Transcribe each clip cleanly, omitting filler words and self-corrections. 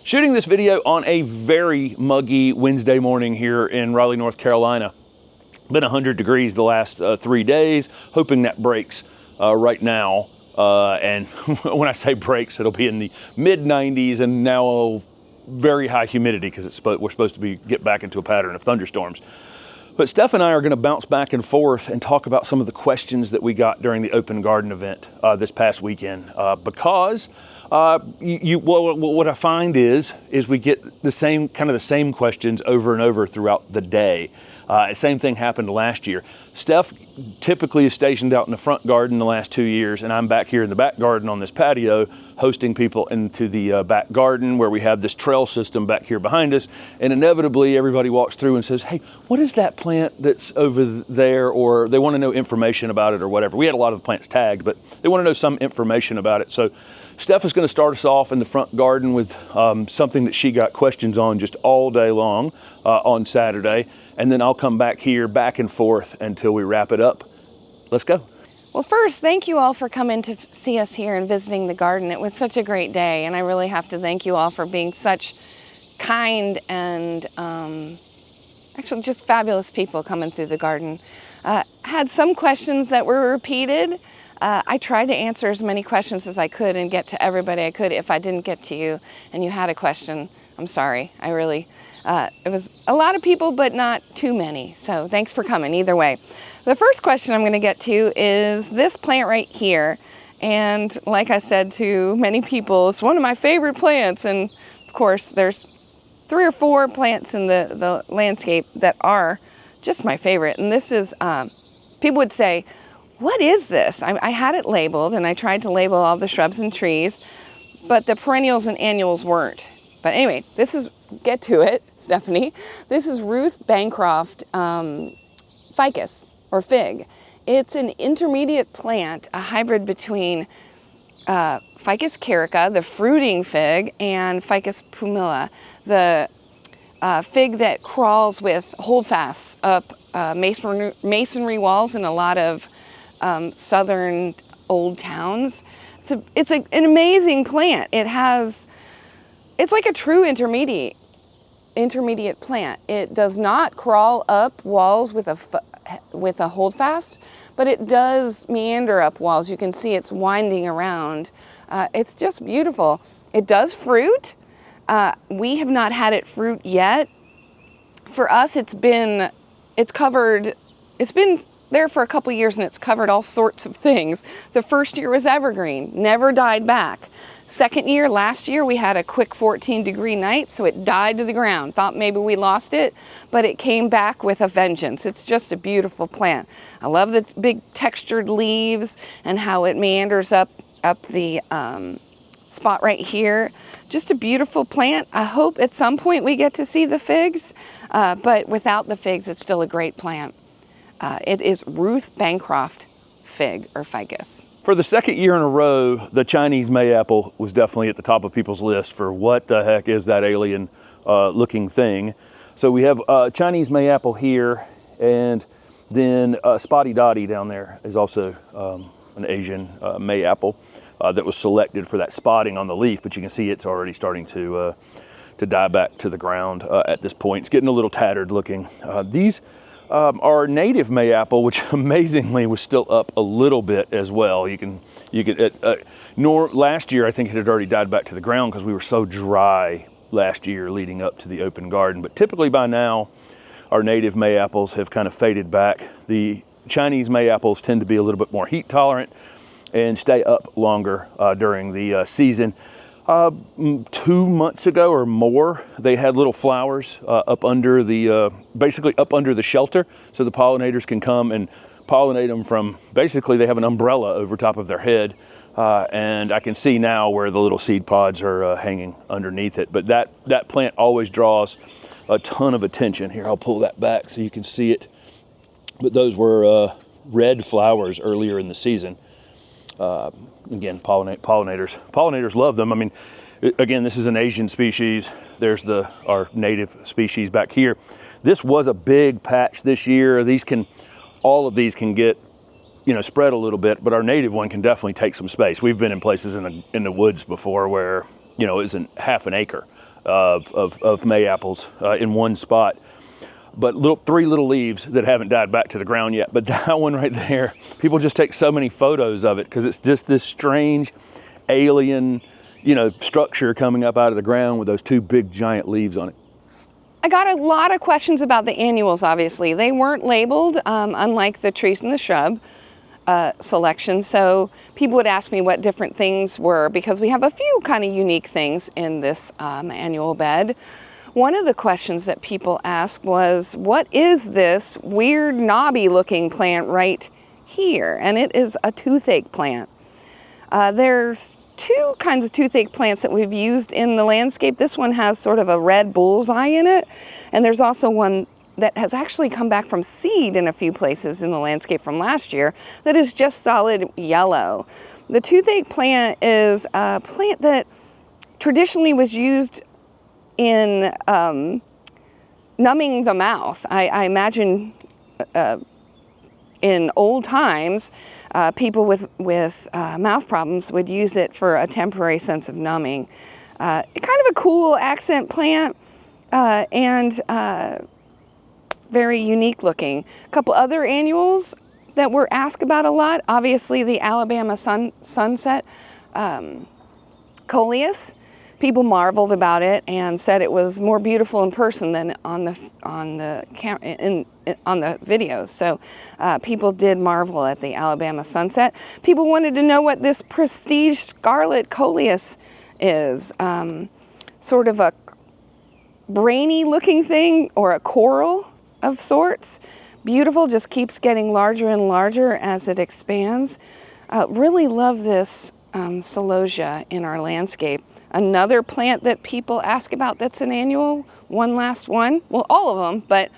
Shooting this video on a very muggy Wednesday morning here in Raleigh, North Carolina. Been 100 degrees the last 3 days, hoping that breaks right now. And when I say breaks, it'll be in the mid 90s and now very high humidity because we're supposed to get back into a pattern of thunderstorms. But Steph and I are going to bounce back and forth and talk about some of the questions that we got during the open garden event this past weekend. Because what I find is we get the same questions over and over throughout the day. Same thing happened last year. Steph typically is stationed out in the front garden the last 2 years, and I'm back here in the back garden on this patio, hosting people into the back garden where we have this trail system back here behind us. And inevitably, everybody walks through and says, "Hey, what is that plant that's over there?" Or they want to know information about it or whatever. We had a lot of the plants tagged, but they want to know some information about it. So Steph is going to start us off in the front garden with something that she got questions on just all day long on Saturday. And then I'll come back here back and forth until we wrap it up. Let's go. Well, first, thank you all for coming to see us here and visiting the garden. It was such a great day, and I really have to thank you all for being such kind and actually just fabulous people coming through the garden. Had some questions that were repeated. I tried to answer as many questions as I could and get to everybody I could. If I didn't get to you and you had a question, I'm sorry. It was a lot of people, but not too many. So thanks for coming either way. The first question I'm going to get to is this plant right here. And like I said to many people, it's one of my favorite plants. And of course, there's 3 or 4 plants in the landscape that are just my favorite. And this is, people would say, what is this? I had it labeled, and I tried to label all the shrubs and trees, but the perennials and annuals weren't. But anyway, get to it, Stephanie. This is Ruth Bancroft ficus, or fig. It's an intermediate plant, a hybrid between Ficus carica, the fruiting fig, and Ficus pumila, the fig that crawls with holdfasts up masonry walls in a lot of southern old towns. It's an amazing plant. It's like a true intermediate plant. It does not crawl up walls with a holdfast, but it does meander up walls. You can see it's winding around. It's just beautiful. It does fruit. We have not had it fruit yet. For us, it's been there for a couple years, and it's covered all sorts of things. The first year was evergreen, never died back. Second year, last year, we had a quick 14-degree night, so it died to the ground. Thought maybe we lost it, but it came back with a vengeance. It's just a beautiful plant. I love the big textured leaves and how it meanders up the spot right here. Just a beautiful plant. I hope at some point we get to see the figs, but without the figs, it's still a great plant. It is Ruth Bancroft fig or ficus. For the second year in a row, the Chinese Mayapple was definitely at the top of people's list for what the heck is that alien looking thing. So we have Chinese Mayapple here, and then Spotty Dotty down there is also an Asian Mayapple that was selected for that spotting on the leaf, but you can see it's already starting to die back to the ground at this point. It's getting a little tattered looking. These our native Mayapple, which amazingly was still up a little bit as well. Last year I think it had already died back to the ground because we were so dry last year leading up to the open garden. But typically by now, our native Mayapples have kind of faded back. The Chinese Mayapples tend to be a little bit more heat tolerant and stay up longer during the season. 2 months ago or more, they had little flowers up under basically up under the shelter, so the pollinators can come and pollinate them from, basically they have an umbrella over top of their head, and I can see now where the little seed pods are hanging underneath it. But that plant always draws a ton of attention. Here, I'll pull that back so you can see it. But those were red flowers earlier in the season. Again, pollinators love them. I mean, again, this is an Asian species. There's our native species back here. This was a big patch this year. All of these can get, spread a little bit, but our native one can definitely take some space. We've been in places in the woods before where, it isn't half an acre of Mayapples in one spot. But three little leaves that haven't died back to the ground yet. But that one right there, people just take so many photos of it because it's just this strange alien, structure coming up out of the ground with those two big giant leaves on it. I got a lot of questions about the annuals, obviously. They weren't labeled, unlike the trees and the shrub selection. So people would ask me what different things were, because we have a few kind of unique things in this annual bed. One of the questions that people asked was, what is this weird knobby looking plant right here? And it is a toothache plant. There's two kinds of toothache plants that we've used in the landscape. This one has sort of a red bullseye in it, and there's also one that has actually come back from seed in a few places in the landscape from last year that is just solid yellow. The toothache plant is a plant that traditionally was used in numbing the mouth. I imagine in old times, people with mouth problems would use it for a temporary sense of numbing. Kind of a cool accent plant and very unique looking. A couple other annuals that were asked about a lot, obviously the Alabama sunset coleus. People marveled about it and said it was more beautiful in person than on the videos. So people did marvel at the Alabama sunset. People wanted to know what this prestige scarlet coleus is. Sort of a brainy looking thing, or a coral of sorts. Beautiful, just keeps getting larger and larger as it expands. Really love this celosia in our landscape. Another plant that people ask about that's an annual, one last one, well, all of them, but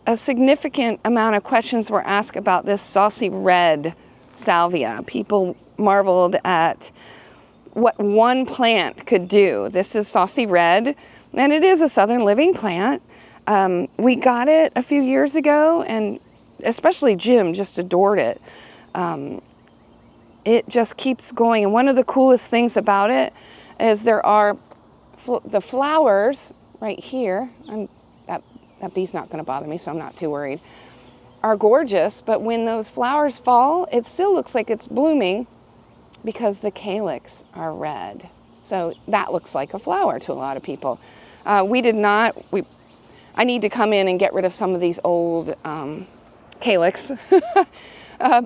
a significant amount of questions were asked about this saucy red salvia. People marveled at what one plant could do. This is saucy red, and it is a southern living plant. We got it a few years ago, and especially Jim just adored it. It just keeps going, and one of the coolest things about it is there are the flowers right here. That bee's not going to bother me, so I'm not too worried. Are gorgeous, but when those flowers fall, it still looks like it's blooming because the calyx are red. So that looks like a flower to a lot of people. We did not. I need to come in and get rid of some of these old calyx.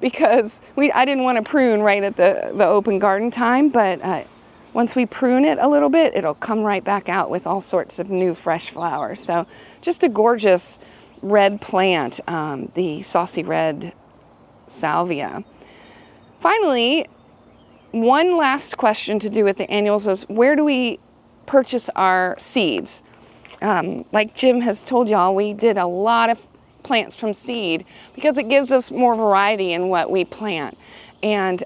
Because I didn't want to prune right at the open garden time, but once we prune it a little bit, it'll come right back out with all sorts of new fresh flowers. So just a gorgeous red plant, the saucy red salvia. Finally, one last question to do with the annuals was, where do we purchase our seeds? Like Jim has told y'all, we did a lot of plants from seed because it gives us more variety in what we plant. And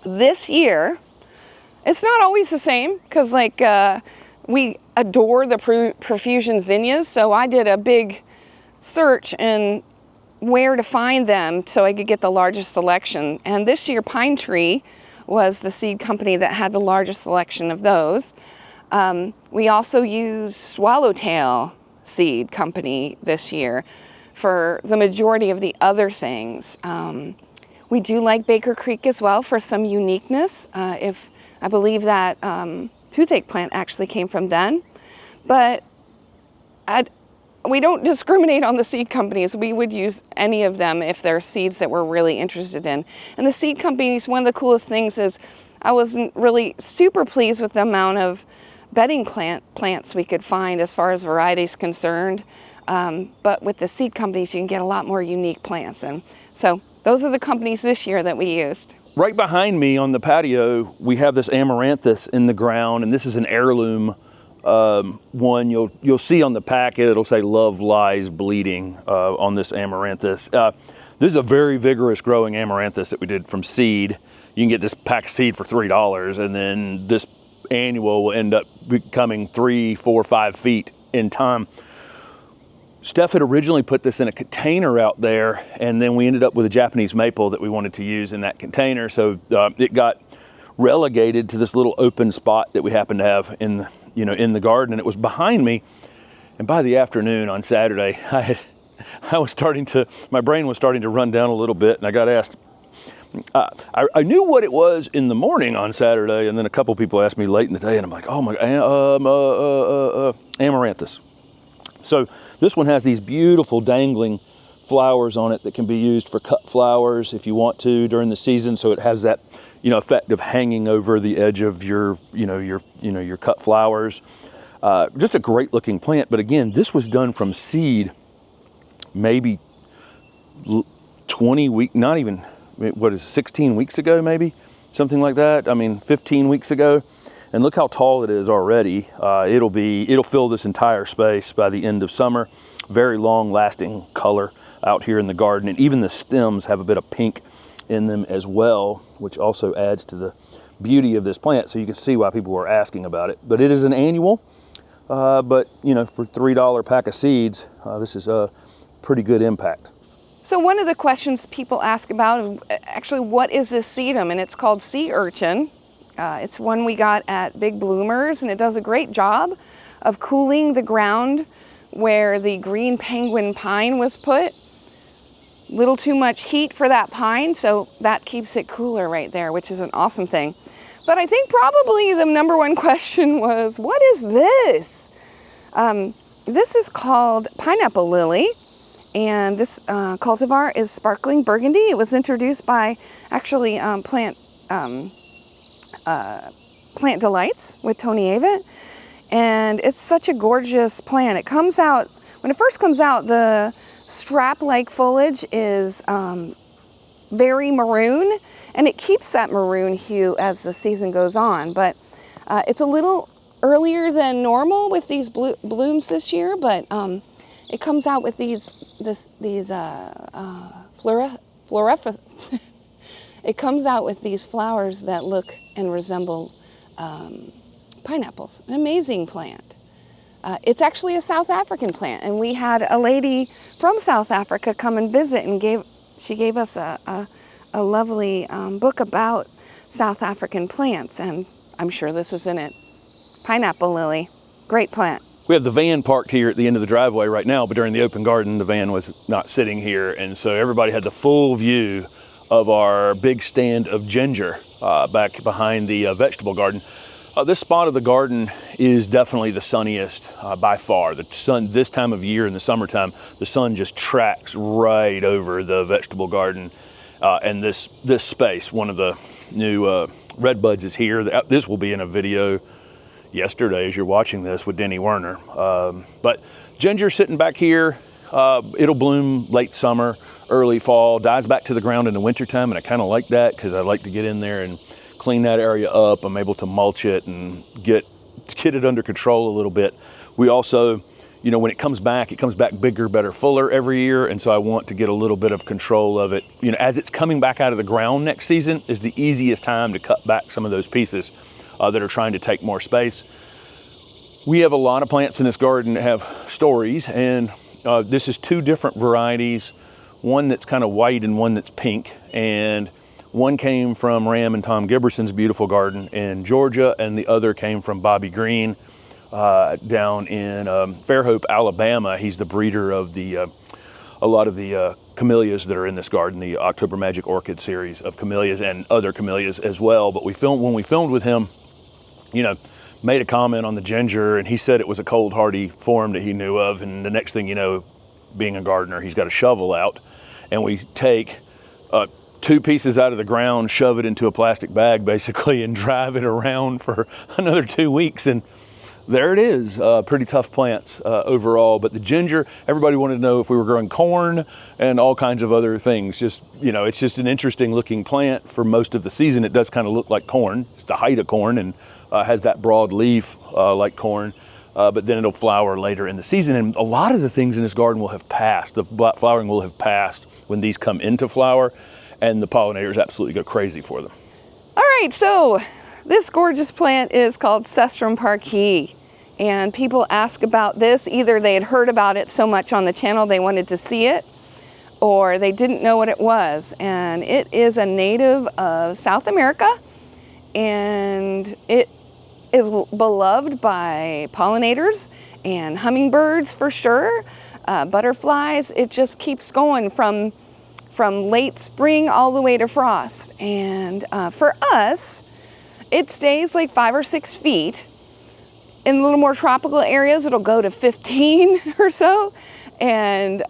this year, it's not always the same, because we adore the profusion zinnias, so I did a big search in where to find them so I could get the largest selection. And this year, Pine Tree was the seed company that had the largest selection of those. We also used Swallowtail Seed Company this year for the majority of the other things. We do like Baker Creek as well for some uniqueness. If I believe that toothache plant actually came from them, but we don't discriminate on the seed companies. We would use any of them if they're seeds that we're really interested in. And the seed companies, one of the coolest things is I wasn't really super pleased with the amount of bedding plants we could find as far as varieties concerned. But with the seed companies, you can get a lot more unique plants. And so those are the companies this year that we used. Right behind me on the patio, we have this Amaranthus in the ground, and this is an heirloom one. You'll see on the packet, it'll say "Love Lies Bleeding" on this Amaranthus. This is a very vigorous growing Amaranthus that we did from seed. You can get this pack of seed for $3, and then this annual will end up becoming 3, 4, 5 feet in time. Steph had originally put this in a container out there, and then we ended up with a Japanese maple that we wanted to use in that container. So it got relegated to this little open spot that we happen to have in, in the garden, and it was behind me. And by the afternoon on Saturday, my brain was starting to run down a little bit, and I got asked. I knew what it was in the morning on Saturday, and then a couple people asked me late in the day, and I'm like, oh my, Amaranthus. So this one has these beautiful dangling flowers on it that can be used for cut flowers if you want to during the season. So it has that, effect of hanging over the edge of your cut flowers. Just a great looking plant. But again, this was done from seed maybe 20 weeks, not even, 16 weeks ago, maybe something like that. 15 weeks ago. And look how tall it is already. It'll fill this entire space by the end of summer. Very long lasting color out here in the garden. And even the stems have a bit of pink in them as well, which also adds to the beauty of this plant. So you can see why people were asking about it. But it is an annual, but for $3 pack of seeds, this is a pretty good impact. So one of the questions people ask about, actually, what is this sedum? And it's called sea urchin. It's one we got at Big Bloomers, and it does a great job of cooling the ground where the green penguin pine was put. Little too much heat for that pine, so that keeps it cooler right there, which is an awesome thing. But I think probably the number one question was, what is this? This is called pineapple lily. And this cultivar is Sparkling Burgundy. It was introduced by actually Plant Delights with Tony Avett. And it's such a gorgeous plant. It comes out, when it first comes out, the strap-like foliage is very maroon, and it keeps that maroon hue as the season goes on. But it's a little earlier than normal with these blooms this year, but it comes out with these it comes out with these flowers that look and resemble pineapples. An amazing plant. It's actually a South African plant, and we had a lady from South Africa come and visit, and she gave us a lovely book about South African plants, and I'm sure this is in it. Pineapple lily, great plant. We have the van parked here at the end of the driveway right now, but during the open garden, the van was not sitting here. And so everybody had the full view of our big stand of ginger back behind the vegetable garden. This spot of the garden is definitely the sunniest by far. The sun, this time of year in the summertime, the sun just tracks right over the vegetable garden. And this space, one of the new red buds is here. This will be in a video yesterday as you're watching this with Denny Werner. But ginger sitting back here, it'll bloom late summer, early fall, dies back to the ground in the wintertime, and I kind of like that because I like to get in there and clean that area up. I'm able to mulch it and get it under control a little bit. We also, when it comes back bigger, better, fuller every year, and so I want to get a little bit of control of it. As it's coming back out of the ground next season is the easiest time to cut back some of those pieces that are trying to take more space. We have a lot of plants in this garden that have stories, and this is two different varieties, one that's kind of white and one that's pink, and one came from Ram and Tom Giberson's beautiful garden in Georgia, and the other came from Bobby Green down in Fairhope, Alabama. He's the breeder of a lot of the camellias that are in this garden, the October Magic Orchid series of camellias and other camellias as well. But when we filmed with him, made a comment on the ginger, and he said it was a cold hardy form that he knew of. And the next thing you know, being a gardener, he's got a shovel out, and we take two pieces out of the ground, shove it into a plastic bag basically, and drive it around for another 2 weeks, and there it is. Pretty tough plants overall. But the ginger, everybody wanted to know if we were growing corn and all kinds of other things. Just, it's just an interesting looking plant. For most of the season, it does kind of look like corn. It's the height of corn, and has that broad leaf like corn. But then it'll flower later in the season. And a lot of the things in this garden will have passed. The flowering will have passed when these come into flower, and the pollinators absolutely go crazy for them. All right, so this gorgeous plant is called Cesterm Park, and people ask about this. Either they had heard about it so much on the channel they wanted to see it, or they didn't know what it was. And it is a native of South America, and it is beloved by pollinators and hummingbirds for sure, butterflies. It just keeps going from late spring all the way to frost. And for us, it stays like 5 or 6 feet. In a little more tropical areas, it'll go to 15 or so, and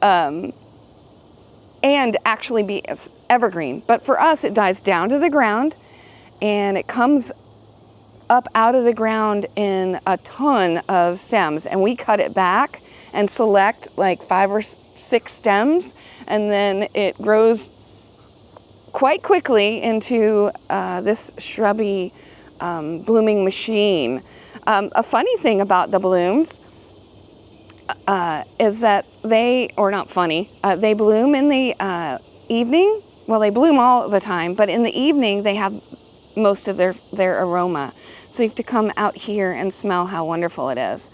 actually be evergreen. But for us, it dies down to the ground, and it comes up out of the ground in a ton of stems, and we cut it back and select like 5 or 6 stems, and then it grows quite quickly into this shrubby blooming machine. A funny thing about the blooms is that they bloom in the evening. Well, they bloom all the time, but in the evening they have most of their aroma. So you have to come out here and smell how wonderful it is.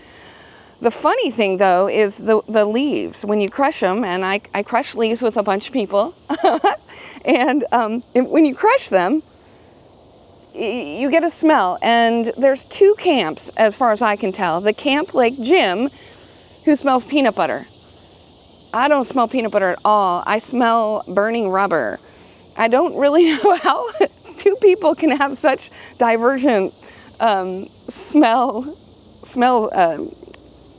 The funny thing though is the leaves. When you crush them, and I crush leaves with a bunch of people, and when you crush them, you get a smell. And there's 2 camps as far as I can tell. The camp like Jim, who smells peanut butter. I don't smell peanut butter at all. I smell burning rubber. I don't really know how 2 people can have such divergent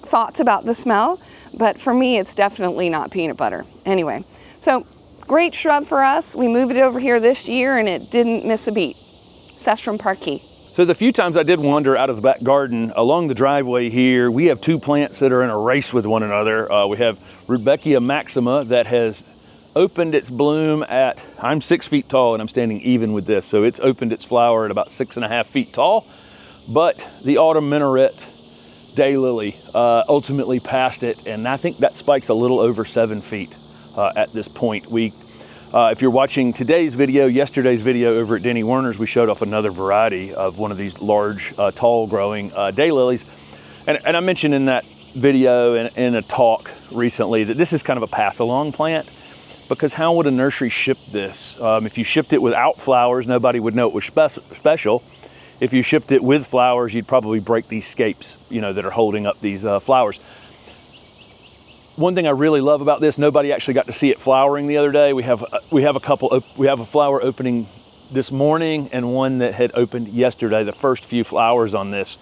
thoughts about the smell, but for me it's definitely not peanut butter. Anyway, so great shrub for us. We moved it over here this year and it didn't miss a beat. Cesterm Park. So the few times I did wander out of the back garden, along the driveway here, we have 2 plants that are in a race with one another. We have Rudbeckia maxima that has opened its bloom at, I'm 6 feet tall and I'm standing even with this, so it's opened its flower at about 6.5 feet tall. But the autumn minaret daylily ultimately passed it, and I think that spike's a little over 7 feet at this point. If you're watching today's video, yesterday's video over at Denny Werner's, we showed off another variety of one of these large, tall growing daylilies. And I mentioned in that video and in a talk recently that this is kind of a pass along plant, because how would a nursery ship this? If you shipped it without flowers, nobody would know it was special. If you shipped it with flowers, you'd probably break these scapes, that are holding up these flowers. One thing I really love about this, nobody actually got to see it flowering the other day. We have a flower opening this morning and one that had opened yesterday, the first few flowers on this.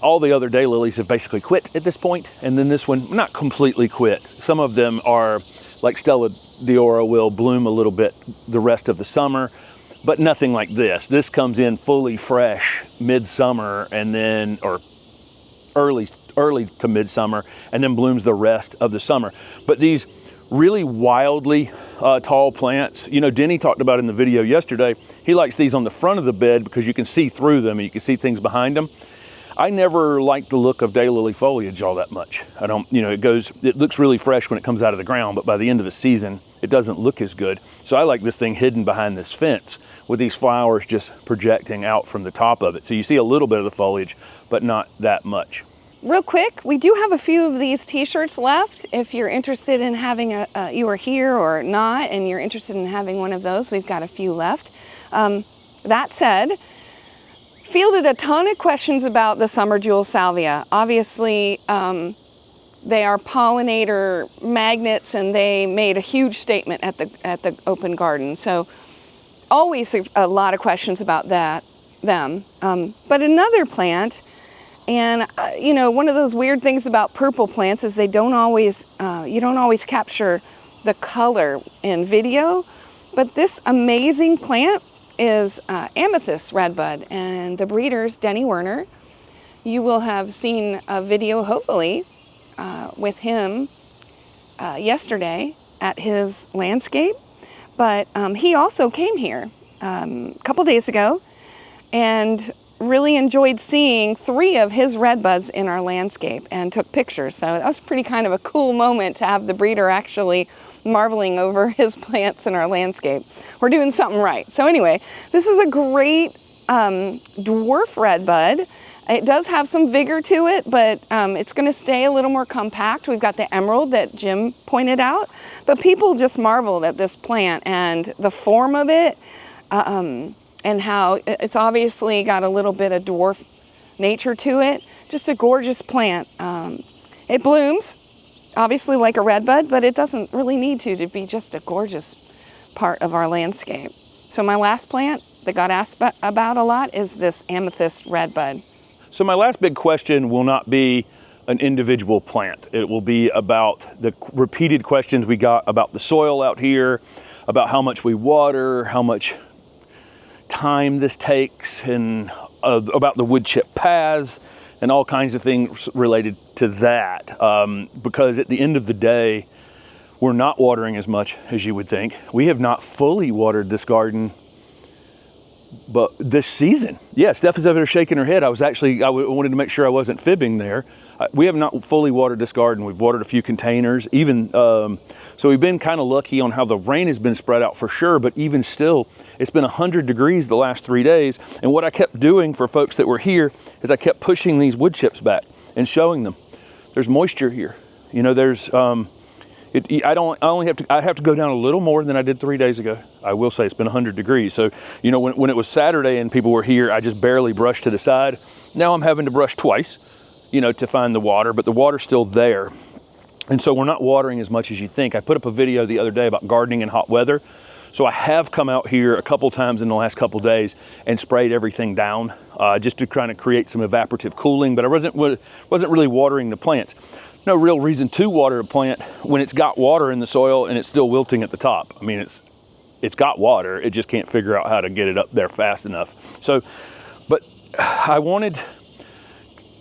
All the other daylilies have basically quit at this point, and then this one, not completely quit. Some of them are, like Stella Diora, will bloom a little bit the rest of the summer, but nothing like this. This comes in fully fresh midsummer, and then, or early to midsummer, and then blooms the rest of the summer. But these really wildly tall plants, Denny talked about in the video yesterday, he likes these on the front of the bed because you can see through them and you can see things behind them. I never liked the look of daylily foliage all that much. I don't, it looks really fresh when it comes out of the ground, but by the end of the season, it doesn't look as good. So I like this thing hidden behind this fence with these flowers just projecting out from the top of it. So you see a little bit of the foliage, but not that much. Real quick, we do have a few of these t-shirts left. If you're interested in having you are here or not, and you're interested in having one of those, we've got a few left. That said, fielded a ton of questions about the summer jewel salvia. Obviously, they are pollinator magnets, and they made a huge statement at the open garden. So always a lot of questions about them. But another plant, and one of those weird things about purple plants is they don't always, you don't always capture the color in video. But this amazing plant is Amethyst Red Bud, and the breeder's Denny Werner. You will have seen a video, hopefully, with him yesterday at his landscape. But he also came here a couple days ago and really enjoyed seeing 3 of his red buds in our landscape and took pictures. So that was pretty kind of a cool moment to have the breeder actually marveling over his plants in our landscape. We're doing something right. So anyway, this is a great dwarf red bud. It does have some vigor to it, but it's going to stay a little more compact. We've got the emerald that Jim pointed out, but people just marveled at this plant and the form of it. and how it's obviously got a little bit of dwarf nature to it. Just a gorgeous plant. It blooms, obviously like a redbud, but it doesn't really need to be just a gorgeous part of our landscape. So my last plant that got asked about a lot is this Amethyst Red Bud. So my last big question will not be an individual plant. It will be about the repeated questions we got about the soil out here, about how much we water, how much time this takes, and about the wood chip paths, and all kinds of things related to that. Because at the end of the day, we're not watering as much as you would think. We have not fully watered this garden, but this season. Yeah, Steph is over there shaking her head. I wanted to make sure I wasn't fibbing there. We have not fully watered this garden. We've watered a few containers, so we've been kind of lucky on how the rain has been spread out for sure, but even still, it's been 100 degrees the last 3 days. And what I kept doing for folks that were here is I kept pushing these wood chips back and showing them there's moisture here. You know, there's, I have to go down a little more than I did 3 days ago. I will say it's been 100 degrees. So, you know, when it was Saturday and people were here, I just barely brushed to the side. Now I'm having to brush twice, you know, to find the water, but the water's still there. And so we're not watering as much as you think. I put up a video the other day about gardening in hot weather. So I have come out here a couple times in the last couple days and sprayed everything down just to kind of create some evaporative cooling, but I wasn't really watering the plants. No real reason to water a plant when it's got water in the soil and it's still wilting at the top. I mean, it's got water, it just can't figure out how to get it up there fast enough. So, but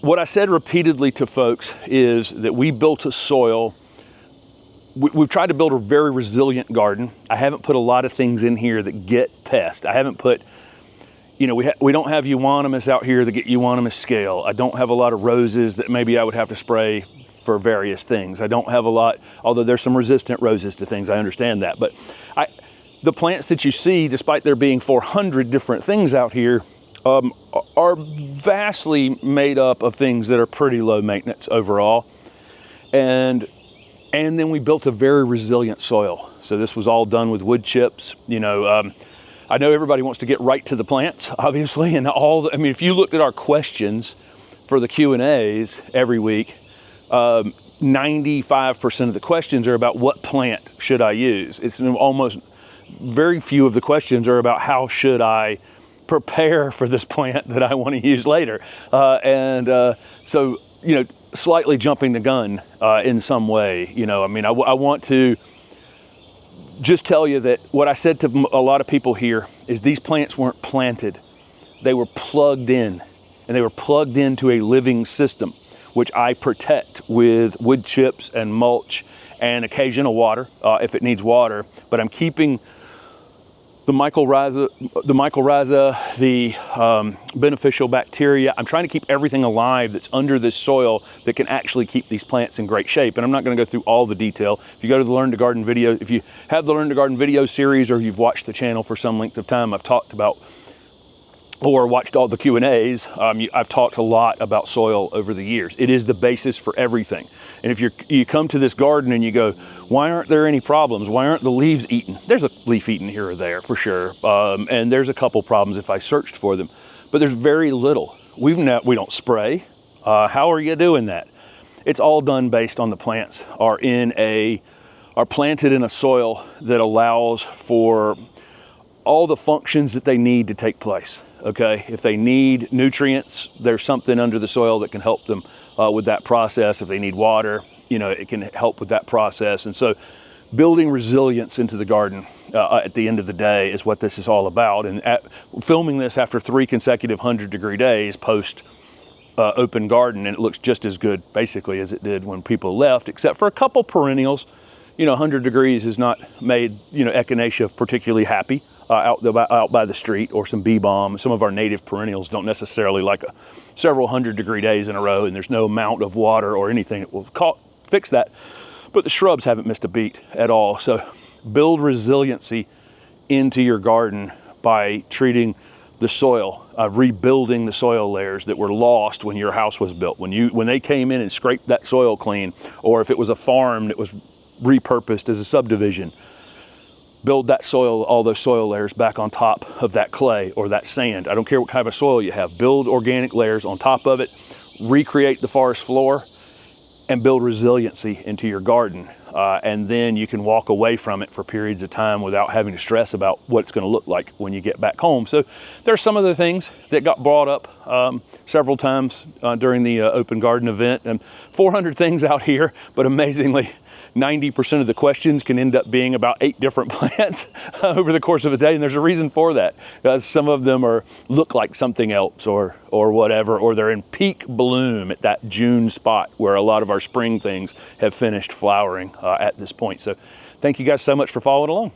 what I said repeatedly to folks is that we built a soil. We've tried to build a very resilient garden. I haven't put a lot of things in here that get pests. I haven't put, you know, we don't have euonymus out here that get euonymus scale. I don't have a lot of roses that maybe I would have to spray for various things. I don't have a lot, although there's some resistant roses to things, I understand that. But the plants that you see, despite there being 400 different things out here, are vastly made up of things that are pretty low maintenance overall. And then we built a very resilient soil. So this was all done with wood chips. You know, I know everybody wants to get right to the plants, obviously, and I mean, if you looked at our questions for the Q&As every week, 95% of the questions are about what plant should I use. It's almost very few of the questions are about how should I prepare for this plant that I want to use later. So, you know, slightly jumping the gun in some way. You know, I mean, I want to just tell you that what I said to a lot of people here is these plants weren't planted. They were plugged in, and they were plugged into a living system, which I protect with wood chips and mulch and occasional water if it needs water. But I'm keeping the mycorrhiza, the beneficial bacteria. I'm trying to keep everything alive that's under this soil that can actually keep these plants in great shape. And I'm not going to go through all the detail. If you go to the Learn to Garden video, if you have the Learn to Garden video series, or you've watched the channel for some length of time, I've talked about, or watched all the Q&As, I've talked a lot about soil over the years. It is the basis for everything. And if you come to this garden and you go, why aren't there any problems? Why aren't the leaves eaten? There's a leaf eaten here or there for sure. And there's a couple problems if I searched for them, but there's very little. We don't spray. How are you doing that? It's all done based on the plants are planted in a soil that allows for all the functions that they need to take place. Okay, if they need nutrients, there's something under the soil that can help them with that process. If they need water, you know, it can help with that process. And so building resilience into the garden at the end of the day is what this is all about. And filming this after 3 consecutive 100-degree days post open garden, and it looks just as good basically as it did when people left, except for a couple perennials. You know, 100 degrees has not made, you know, echinacea particularly happy out by the street, or some bee balm. Some of our native perennials don't necessarily like several 100-degree days in a row, and there's no amount of water or anything that will fix that. But the shrubs haven't missed a beat at all. So build resiliency into your garden by treating the soil, rebuilding the soil layers that were lost when your house was built. When they came in and scraped that soil clean, or if it was a farm that was repurposed as a subdivision, build that soil, all those soil layers back on top of that clay or that sand. I don't care what kind of soil you have. Build organic layers on top of it, recreate the forest floor, and build resiliency into your garden. And then you can walk away from it for periods of time without having to stress about what it's going to look like when you get back home. So there's some of the things that got brought up several times during the open garden event, and 400 things out here, but amazingly 90% of the questions can end up being about 8 different plants over the course of a day, and there's a reason for that. Some of them look like something else or whatever, or they're in peak bloom at that June spot where a lot of our spring things have finished flowering at this point. So thank you guys so much for following along.